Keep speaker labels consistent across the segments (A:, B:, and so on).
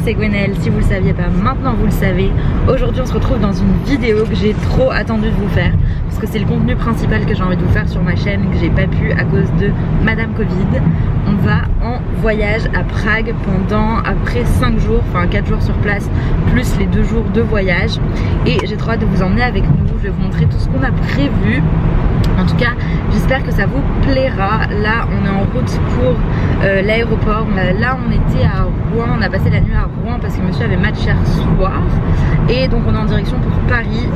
A: c'est Gwenaëlle, si vous le saviez pas, maintenant vous le savez. Aujourd'hui on se retrouve dans une vidéo que j'ai trop attendu de vous faire parce que c'est le contenu principal que j'ai envie de vous faire sur ma chaîne et que j'ai pas pu à cause de Madame Covid. On va en voyage à Prague pendant après 5 jours, enfin 4 jours sur place plus les 2 jours de voyage et j'ai trop hâte de vous emmener avec nous. Je vais vous montrer tout ce qu'on a prévu. En tout cas, j'espère que ça vous plaira. Là, on est en route pour l'aéroport. Là, on était à Rouen. On a passé la nuit à Rouen parce que monsieur avait match hier soir. Et donc, on est en direction pour Paris.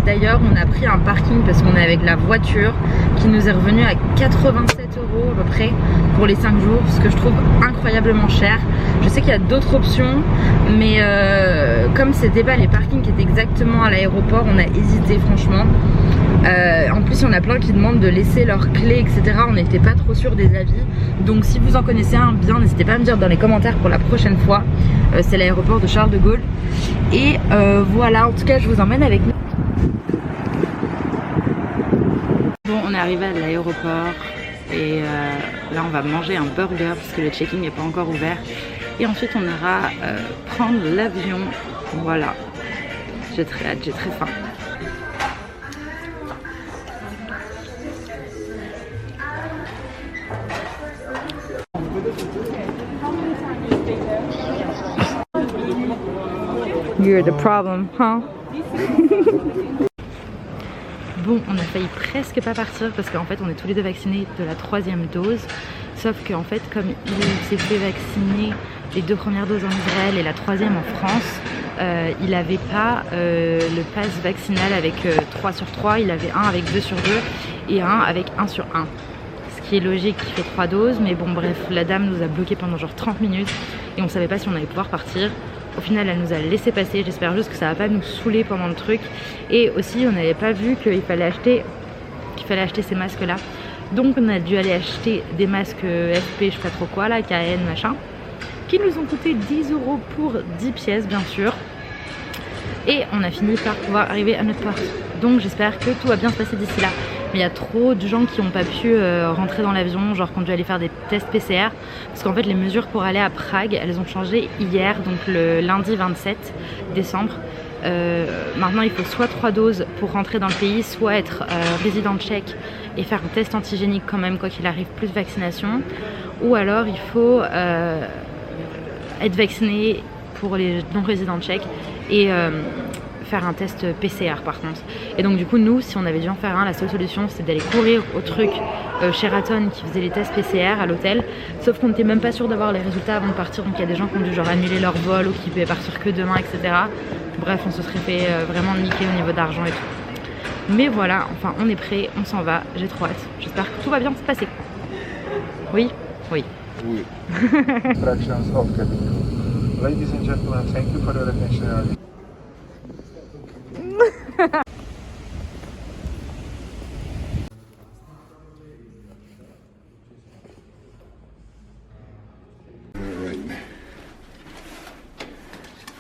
A: D'ailleurs, on a pris un parking parce qu'on est avec la voiture qui nous est revenu à 87 € à peu près pour les 5 jours. Ce que je trouve incroyablement cher. Je sais qu'il y a d'autres options. Mais comme c'était pas les parkings qui étaient exactement à l'aéroport, on a hésité franchement. En plus il y en a plein qui demandent de laisser leurs clés etc. On n'était pas trop sûr des avis. Donc si vous en connaissez un bien, n'hésitez pas à me dire dans les commentaires pour la prochaine fois. C'est l'aéroport de Charles de Gaulle. Et voilà, en tout cas je vous emmène avec nous. Bon, on est arrivé à l'aéroport. Et là on va manger un burger parce que le check-in n'est pas encore ouvert. Et ensuite on ira prendre l'avion. Voilà. J'ai très hâte, j'ai très faim. You're the problem, huh? Bon, on a failli presque pas partir parce qu'en fait on est tous les deux vaccinés de la 3e dose. Sauf qu'en fait comme il s'est fait vacciner les 2 premières doses en Israël et la 3e en France, il n'avait pas le pass vaccinal avec 3 sur 3, il avait un avec 2 sur 2 et un avec 1 sur 1. Ce qui est logique, il fait 3 doses, mais bon bref, la dame nous a bloqué pendant genre 30 minutes et on savait pas si on allait pouvoir partir. Au final elle nous a laissé passer, j'espère juste que ça va pas nous saouler pendant le truc. Et aussi on n'avait pas vu qu'il fallait acheter ces masques là. Donc on a dû aller acheter des masques FP je sais pas trop quoi là, KN machin, qui nous ont coûté 10 € pour 10 pièces bien sûr. Et on a fini par pouvoir arriver à notre porte. Donc j'espère que tout va bien se passer d'ici là. Mais il y a trop de gens qui n'ont pas pu rentrer dans l'avion, genre qu'on dû aller faire des tests PCR. Parce qu'en fait les mesures pour aller à Prague, elles ont changé hier, donc le lundi 27 décembre. Maintenant il faut soit 3 doses pour rentrer dans le pays, soit être résident tchèque et faire un test antigénique quand même, quoi qu'il arrive, plus vaccination. Ou alors il faut être vacciné pour les non-résidents tchèques et faire un test PCR par contre. Et donc du coup nous, si on avait dû en faire un, la seule solution c'était d'aller courir au truc Sheraton qui faisait les tests PCR à l'hôtel, sauf qu'on n'était même pas sûr d'avoir les résultats avant de partir. Donc il y a des gens qui ont dû genre annuler leur vol ou qui pouvaient partir que demain etc. Bref, on se serait fait vraiment niquer au niveau d'argent et tout. Mais voilà, enfin on est prêt, on s'en va, j'ai trop hâte. J'espère que tout va bien se passer. Oui? Oui.
B: Oui. Ladies and gentlemen, thank you for your attention.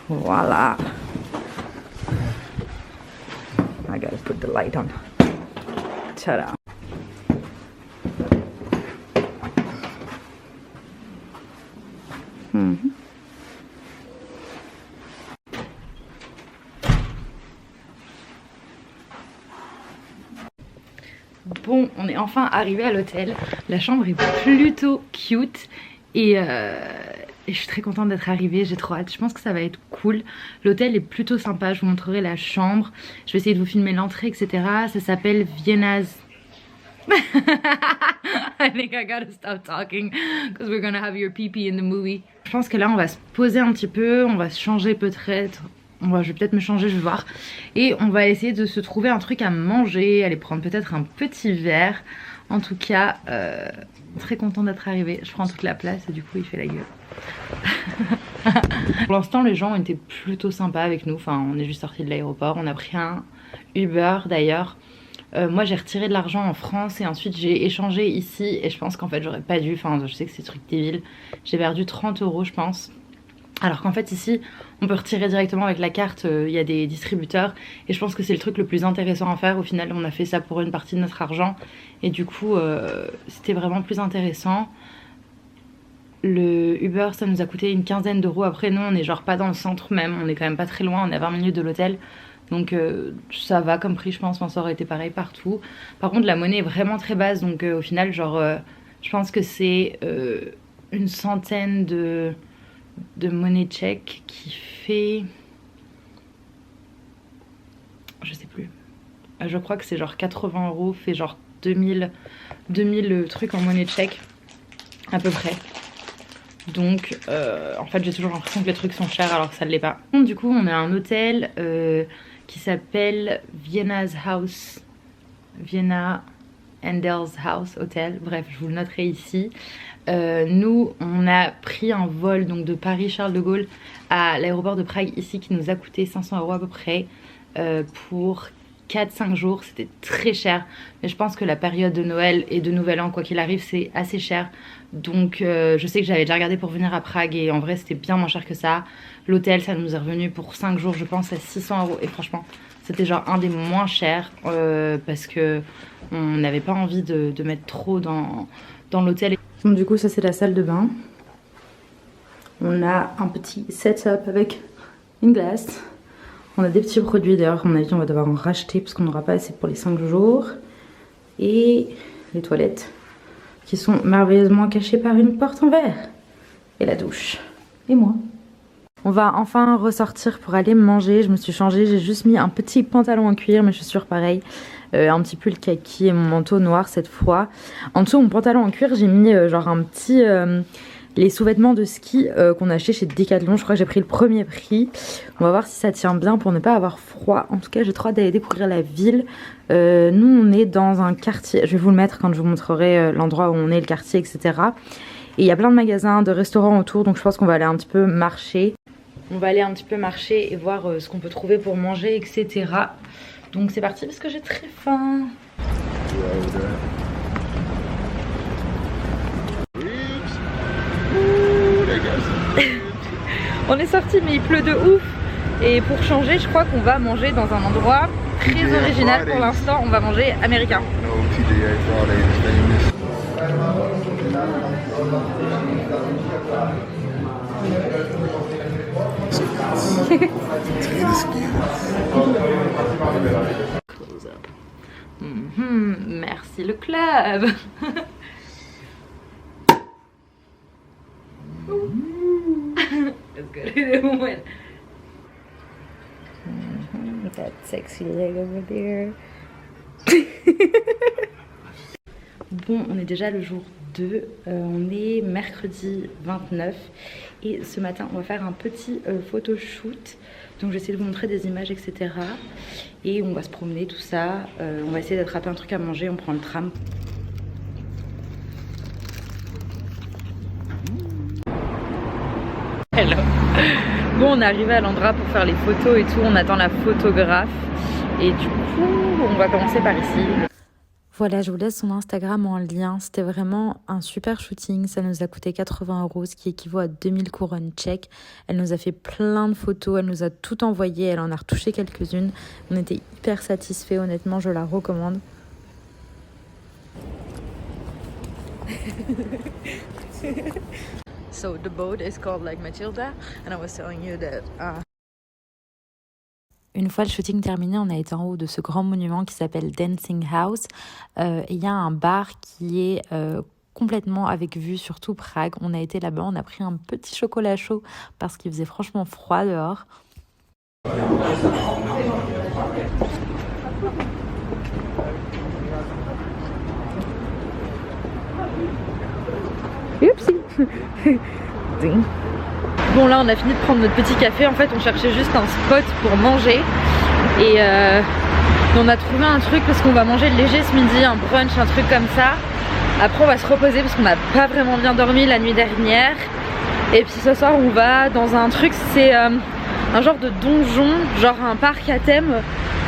A: Voila. I gotta put the light on. Ta-da. Bon, on est enfin arrivé à l'hôtel. La chambre est plutôt cute et je suis très contente d'être arrivée, j'ai trop hâte. Je pense que ça va être cool. L'hôtel est plutôt sympa, je vous montrerai la chambre. Je vais essayer de vous filmer l'entrée, etc. Ça s'appelle Vienna's. I think I gotta stop talking because we're gonna have your pee-pee in the movie. Je pense que là on va se poser un petit peu, on va se changer peut-être. Je vais peut-être me changer, je vais voir. Et on va essayer de se trouver un truc à manger, aller prendre peut-être un petit verre. En tout cas, très content d'être arrivée. Je prends toute la place et du coup il fait la gueule. Pour l'instant les gens ont été plutôt sympas avec nous. Enfin on est juste sorti de l'aéroport. On a pris un Uber d'ailleurs. Moi j'ai retiré de l'argent en France et ensuite j'ai échangé ici. Et je pense qu'en fait j'aurais pas dû. Enfin je sais que c'est truc débile. J'ai perdu 30 € je pense. Alors qu'en fait ici on peut retirer directement avec la carte, il y a des distributeurs et je pense que c'est le truc le plus intéressant à faire. Au final on a fait ça pour une partie de notre argent et du coup c'était vraiment plus intéressant. Le Uber ça nous a coûté une quinzaine d'euros. Après nous on est genre pas dans le centre même, on est quand même pas très loin, on est à 20 minutes de l'hôtel. Donc ça va comme prix je pense, ça aurait été pareil partout. Par contre la monnaie est vraiment très basse, donc au final genre je pense que c'est une centaine de monnaie tchèque qui fait... Je sais plus. Je crois que c'est genre 80 euros, fait genre 2000 trucs en monnaie tchèque à peu près. Donc en fait j'ai toujours l'impression que les trucs sont chers alors que ça ne l'est pas. Du coup on est à un hôtel qui s'appelle Vienna's House, Vienna Enders House Hotel, bref je vous le noterai ici. Nous on a pris un vol donc de Paris Charles de Gaulle à l'aéroport de Prague ici qui nous a coûté 500 euros à peu près pour 4-5 jours, c'était très cher, mais je pense que la période de Noël et de Nouvel An quoi qu'il arrive c'est assez cher, donc je sais que j'avais déjà regardé pour venir à Prague et en vrai c'était bien moins cher que ça. L'hôtel ça nous est revenu pour 5 jours je pense à 600 euros et franchement c'était genre un des moins chers parce que on n'avait pas envie de mettre trop dans l'hôtel. Donc du coup ça c'est la salle de bain, on a un petit setup avec une glace. On a des petits produits d'ailleurs, à mon avis on va devoir en racheter parce qu'on n'aura pas assez pour les 5 jours. Et les toilettes qui sont merveilleusement cachées par une porte en verre. Et la douche. Et moi. On va enfin ressortir pour aller manger. Je me suis changée, j'ai juste mis un petit pantalon en cuir, mes chaussures pareil. Un petit pull kaki et mon manteau noir cette fois. En dessous mon pantalon en cuir j'ai mis genre un petit... les sous-vêtements de ski qu'on a acheté chez Decathlon, je crois que j'ai pris le premier prix. On va voir si ça tient bien pour ne pas avoir froid. En tout cas j'ai trop hâte d'aller découvrir la ville. Nous on est dans un quartier, je vais vous le mettre quand je vous montrerai l'endroit où on est, le quartier etc. Et il y a plein de magasins, de restaurants autour, donc je pense qu'on va aller un petit peu marcher. On va aller un petit peu marcher et voir ce qu'on peut trouver pour manger etc. Donc c'est parti parce que j'ai très faim. On est sorti mais il pleut de ouf. Et pour changer je crois qu'on va manger dans un endroit très original pour l'instant. On va manger américain. Merci le club. Let's go to the woman. That sexy leg over there. Bon, on est déjà le jour 2, on est mercredi 29 et ce matin on va faire un petit photoshoot. Donc je vais essayer de vous montrer des images etc. Et on va se promener tout ça, on va essayer d'attraper un truc à manger, on prend le tram. Hello. Bon on est arrivé à l'endroit pour faire les photos et tout, on attend la photographe et du coup on va commencer par ici. Voilà, je vous laisse son Instagram en lien, c'était vraiment un super shooting, ça nous a coûté 80 €, ce qui équivaut à 2000 couronnes tchèques. Elle nous a fait plein de photos, elle nous a tout envoyé, elle en a retouché quelques-unes. On était hyper satisfaits, honnêtement, je la recommande. So the boat is called like Matilda and I was telling you that Une fois le shooting terminé, on a été en haut de ce grand monument qui s'appelle Dancing House. Et il y a un bar qui est complètement avec vue sur tout Prague. On a été là-bas, on a pris un petit chocolat chaud parce qu'il faisait franchement froid dehors. Oupsie. Bon là on a fini de prendre notre petit café, en fait on cherchait juste un spot pour manger et on a trouvé un truc parce qu'on va manger léger ce midi, un brunch, un truc comme ça. Après on va se reposer parce qu'on n'a pas vraiment bien dormi la nuit dernière et puis ce soir on va dans un truc, c'est un genre de donjon, genre un parc à thème,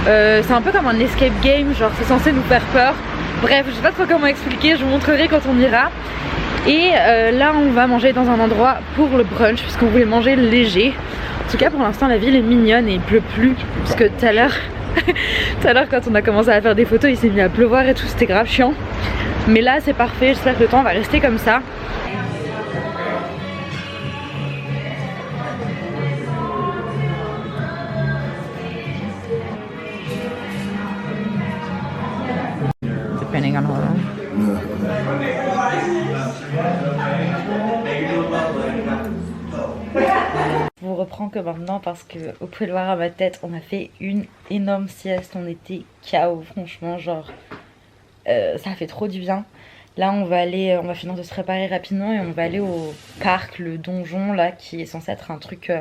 A: c'est un peu comme un escape game, genre c'est censé nous faire peur. Bref je sais pas trop comment expliquer, je vous montrerai quand on ira. Et là on va manger dans un endroit pour le brunch puisqu'on voulait manger léger. En tout cas pour l'instant la ville est mignonne et il pleut plus. Parce que tout à l'heure quand on a commencé à faire des photos il s'est mis à pleuvoir et tout, c'était grave chiant. Mais là c'est parfait, j'espère que le temps va rester comme ça. reprend que maintenant parce que vous pouvez le voir à ma tête, on a fait une énorme sieste, on était KO franchement, genre ça fait trop du bien. Là on va finir de se préparer rapidement et on va aller au parc, le donjon là qui est censé être un truc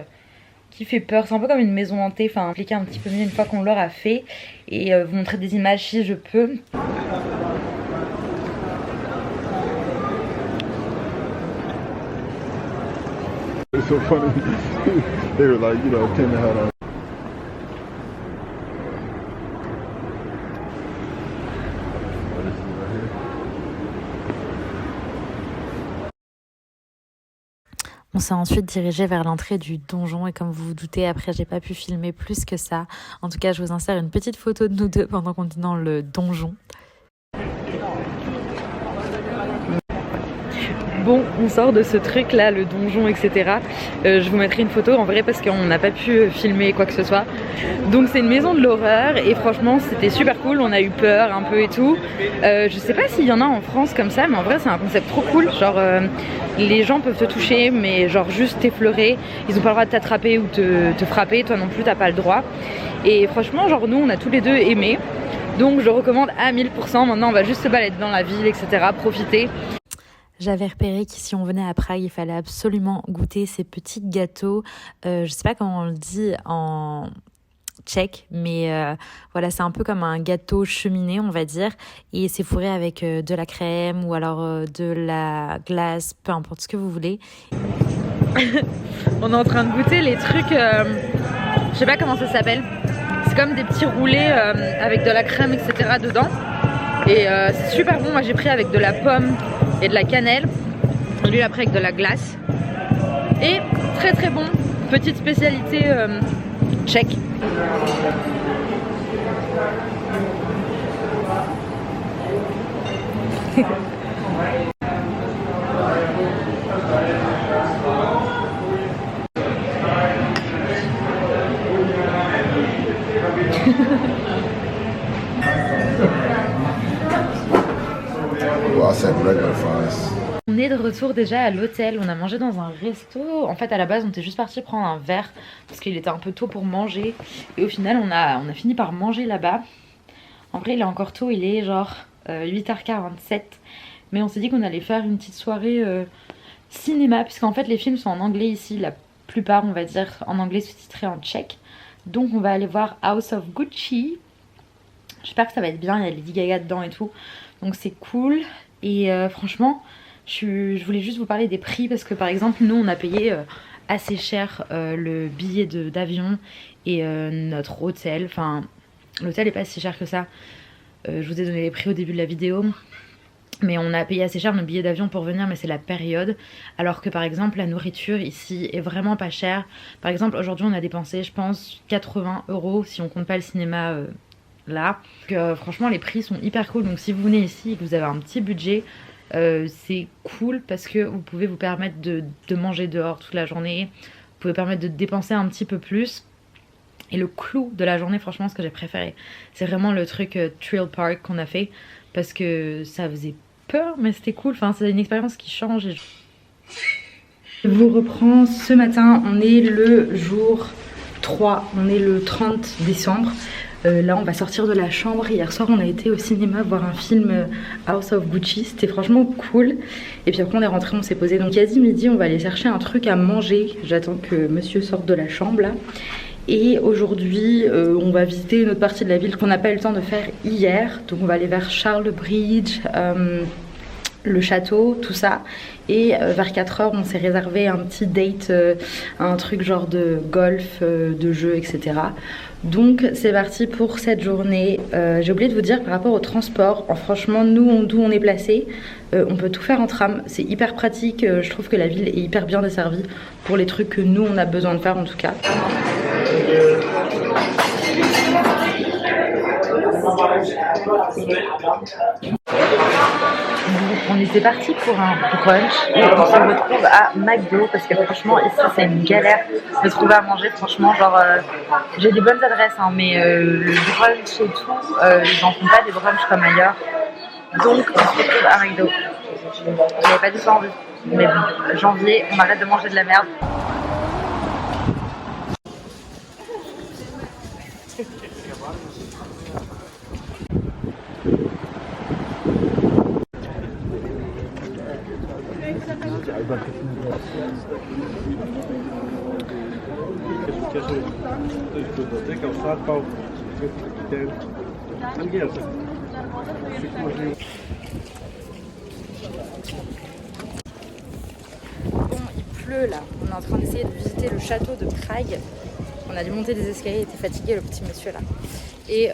A: qui fait peur. C'est un peu comme une maison hantée, enfin impliquer un petit peu mieux une fois qu'on l'aura fait et vous montrer des images si je peux.
B: It's so funny. They were like, you know, Tim had on.
A: On s'est ensuite dirigé vers l'entrée du donjon et comme vous vous doutez, après j'ai pas pu filmer plus que ça. En tout cas, je vous insère une petite photo de nous deux pendant qu'on est dans le donjon. Bon, on sort de ce truc là, le donjon, etc. Je vous mettrai une photo en vrai parce qu'on n'a pas pu filmer quoi que ce soit. Donc c'est une maison de l'horreur et franchement c'était super cool, on a eu peur un peu et tout. Je sais pas s'il y en a en France comme ça, mais en vrai c'est un concept trop cool. Genre les gens peuvent te toucher mais genre juste t'effleurer. Ils ont pas le droit de t'attraper ou te frapper, toi non plus t'as pas le droit. Et franchement genre nous on a tous les deux aimé. Donc je recommande à 1000%, maintenant on va juste se balader dans la ville, etc. Profiter. J'avais repéré qu'ici on venait à Prague, il fallait absolument goûter ces petits gâteaux. Je sais pas comment on le dit en tchèque, mais voilà, c'est un peu comme un gâteau cheminé, on va dire. Et c'est fourré avec de la crème ou alors de la glace, peu importe ce que vous voulez. On est en train de goûter les trucs, je sais pas comment ça s'appelle. C'est comme des petits roulés avec de la crème, etc. dedans. Et c'est super bon, moi j'ai pris avec de la pomme et de la cannelle, lui après avec de la glace et très très bon, petite spécialité tchèque. On est de retour déjà à l'hôtel, on a mangé dans un resto. En fait à la base on était juste parti prendre un verre parce qu'il était un peu tôt pour manger. Et au final on a fini par manger là-bas. En vrai il est encore tôt, il est genre 8h47. Mais on s'est dit qu'on allait faire une petite soirée cinéma. Puisqu'en fait les films sont en anglais ici, la plupart on va dire en anglais sous-titrés en tchèque. Donc on va aller voir House of Gucci. J'espère que ça va être bien, il y a Lady Gaga dedans et tout. Donc c'est cool. Et franchement, je voulais juste vous parler des prix parce que par exemple, nous on a payé assez cher le billet d'avion et notre hôtel. Enfin, l'hôtel est pas si cher que ça. Je vous ai donné les prix au début de la vidéo. Mais on a payé assez cher nos billets d'avion pour venir, mais c'est la période. Alors que par exemple, la nourriture ici est vraiment pas chère. Par exemple, aujourd'hui on a dépensé, je pense, 80 € si on compte pas le cinéma là. Donc, franchement les prix sont hyper cool, donc si vous venez ici et que vous avez un petit budget, c'est cool parce que vous pouvez vous permettre de manger dehors toute la journée, vous pouvez permettre de dépenser un petit peu plus. Et le clou de la journée, franchement ce que j'ai préféré, c'est vraiment le truc Thrill Park qu'on a fait parce que ça faisait peur mais c'était cool, enfin c'est une expérience qui change. Et je vous reprends ce matin, on est le jour 3, on est le 30 décembre. Là on va sortir de la chambre. Hier soir on a été au cinéma voir un film House of Gucci, c'était franchement cool. Et puis après on est rentré, on s'est posé, donc quasi midi on va aller chercher un truc à manger. J'attends que monsieur sorte de la chambre là. Et aujourd'hui on va visiter une autre partie de la ville qu'on n'a pas eu le temps de faire hier. Donc on va aller vers Charles Bridge, le château, tout ça. Et vers 4h on s'est réservé un petit date, un truc genre de golf, de jeux, etc. Donc c'est parti pour cette journée. J'ai oublié de vous dire par rapport au transport, franchement nous d'où on est placé, on peut tout faire en tram, c'est hyper pratique. Je trouve que la ville est hyper bien desservie pour les trucs que nous on a besoin de faire en tout cas. On était parti pour un brunch et on se retrouve à McDo parce que franchement ici c'est une galère de trouver à manger. Franchement genre j'ai des bonnes adresses hein, mais le brunch et tout ils en font pas des brunchs comme ailleurs. Donc on se retrouve à McDo. J'avais pas du tout envie mais bon, janvier on arrête de manger de la merde. Bon, il pleut là. On est en train d'essayer de visiter le château de Prague. On a dû monter des escaliers, il était fatigué le petit monsieur là. Et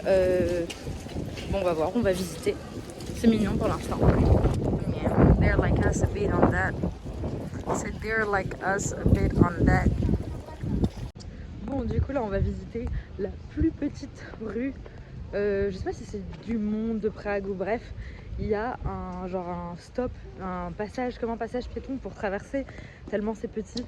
A: bon, on va voir, on va visiter. C'est mignon pour l'instant. Yeah, they're like us a bit on that. So they're like us a bit on that. Bon, du coup là, on va visiter la plus petite rue. Je sais pas si c'est du monde de Prague ou bref. Il y a un genre un stop, un passage comme un passage piéton pour traverser tellement c'est petit.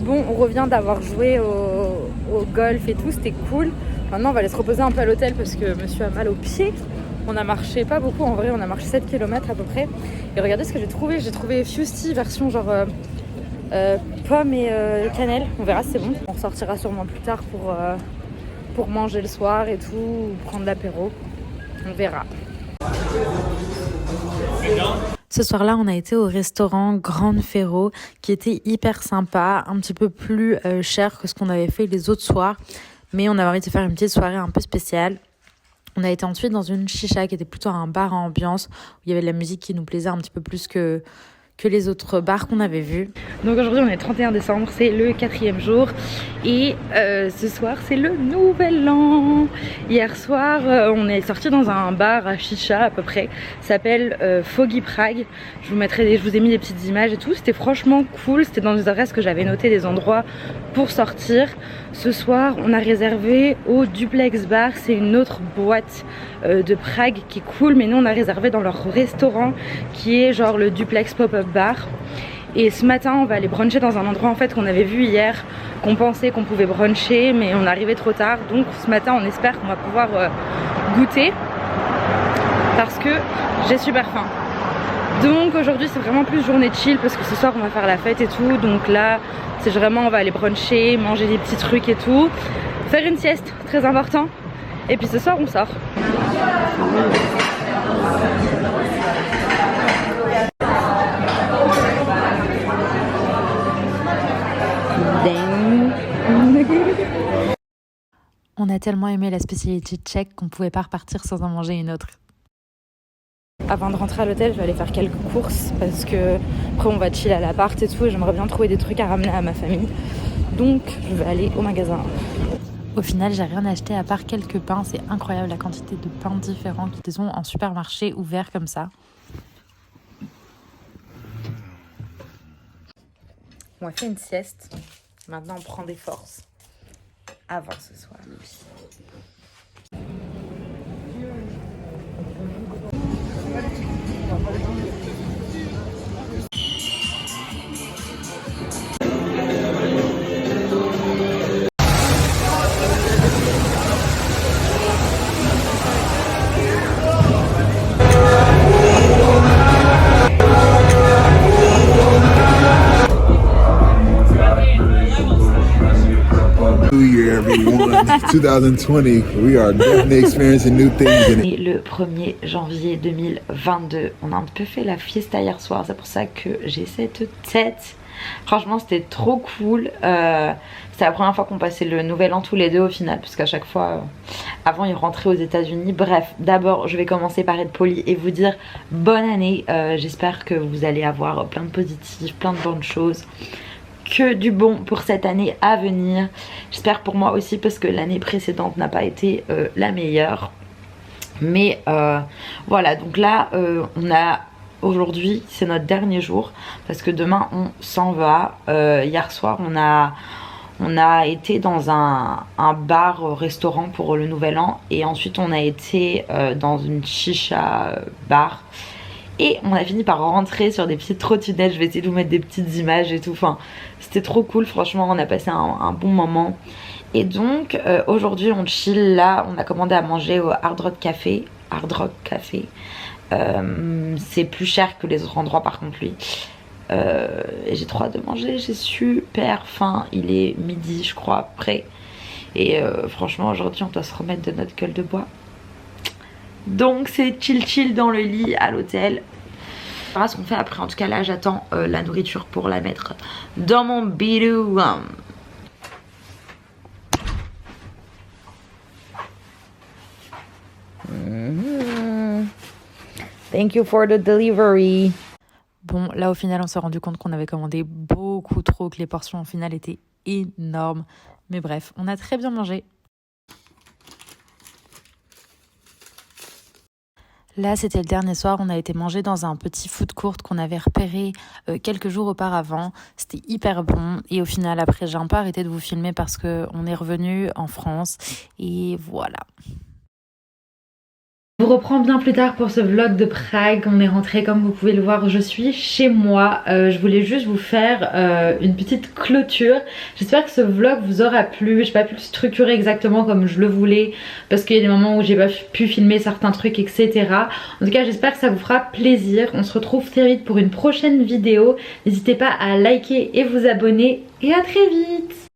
A: Bon, on revient d'avoir joué au golf et tout, c'était cool. Maintenant, on va aller se reposer un peu à l'hôtel parce que monsieur a mal aux pieds. On a marché pas beaucoup, en vrai, on a marché 7 km à peu près. Et regardez ce que j'ai trouvé. J'ai trouvé Fusty version genre pomme et cannelle. On verra si c'est bon. On sortira sûrement plus tard pour manger le soir et tout, ou prendre l'apéro. On verra.
C: Ce soir-là, on a été au restaurant Grande Ferro, qui était hyper sympa, un petit peu plus cher que ce qu'on avait fait les autres soirs. Mais on avait envie de faire une petite soirée un peu spéciale. On a été ensuite dans une chicha qui était plutôt un bar à ambiance, où il y avait de la musique qui nous plaisait un petit peu plus que les autres bars qu'on avait vus.
A: Donc aujourd'hui on est 31 décembre, c'est le 4e jour et ce soir c'est le nouvel an. Hier soir on est sorti dans un bar à chicha à peu près, ça s'appelle Foggy Prague. Je vous ai mis des petites images et tout, c'était franchement cool, c'était dans des adresses que j'avais notées, des endroits pour sortir. Ce soir on a réservé au Duplex Bar, c'est une autre boîte de Prague qui est cool, mais nous on a réservé dans leur restaurant qui est genre le Duplex Pop-Up Bar. Et ce matin on va aller bruncher dans un endroit en fait qu'on avait vu hier, qu'on pensait qu'on pouvait bruncher mais on arrivait trop tard, donc ce matin on espère qu'on va pouvoir goûter parce que j'ai super faim. Donc aujourd'hui c'est vraiment plus journée chill parce que ce soir on va faire la fête et tout, donc là c'est vraiment on va aller bruncher, manger des petits trucs et tout, faire une sieste, très important, et puis ce soir on sort.
C: On a tellement aimé la spécialité tchèque qu'on pouvait pas repartir sans en manger une autre.
A: Avant de rentrer à l'hôtel, je vais aller faire quelques courses parce que après on va chill à l'appart et tout et j'aimerais bien trouver des trucs à ramener à ma famille. Donc je vais aller au magasin.
C: Au final, j'ai rien acheté à part quelques pains. C'est incroyable la quantité de pains différents qui sont en supermarché ouverts comme ça.
A: On a fait une sieste. Maintenant on prend des forces avant ce soir.
B: New year, everyone. 2020, we are definitely experiencing new things.
C: Et le 1er janvier 2022, on a un peu fait la fiesta hier soir, c'est pour ça que j'ai cette tête. Franchement c'était trop cool, c'était la première fois qu'on passait le nouvel an tous les deux au final, parce qu'à chaque fois, avant ils rentraient aux États-Unis. Bref, d'abord je vais commencer par être polie et vous dire bonne année, j'espère que vous allez avoir plein de positifs, plein de bonnes choses. Que du bon pour cette année à venir. J'espère pour moi aussi parce que l'année précédente n'a pas été la meilleure. Mais voilà, donc là on a aujourd'hui, c'est notre dernier jour parce que demain on s'en va. Hier soir on a été dans un bar restaurant pour le nouvel an et ensuite on a été dans une chicha bar. Et on a fini par rentrer sur des petites trottinettes. Je vais essayer de vous mettre des petites images et tout. Enfin, c'était trop cool. Franchement, on a passé un bon moment. Et donc, aujourd'hui, on chill là. On a commandé à manger au Hard Rock Café. C'est plus cher que les autres endroits par contre lui. Et j'ai trop hâte de manger, j'ai super faim. Il est midi je crois après. Et franchement aujourd'hui on doit se remettre de notre gueule de bois. Donc c'est chill dans le lit à l'hôtel. On verra ce qu'on fait après. En tout cas là j'attends la nourriture pour la mettre dans mon bidou. Thank you for the delivery. Bon, là au final on s'est rendu compte qu'on avait commandé beaucoup trop, que les portions au final étaient énormes. Mais bref, on a très bien mangé. Là, c'était le dernier soir, on a été manger dans un petit food court qu'on avait repéré quelques jours auparavant. C'était hyper bon et au final, après, j'ai un peu arrêté de vous filmer parce qu'on est revenu en France et voilà.
A: Je vous reprends bien plus tard pour ce vlog de Prague. On est rentré, comme vous pouvez le voir, je suis chez moi. Je voulais juste vous faire une petite clôture. J'espère que ce vlog vous aura plu. J'ai pas pu le structurer exactement comme je le voulais parce qu'il y a des moments où j'ai pas pu filmer certains trucs, etc. En tout cas, j'espère que ça vous fera plaisir. On se retrouve très vite pour une prochaine vidéo. N'hésitez pas à liker et vous abonner et à très vite.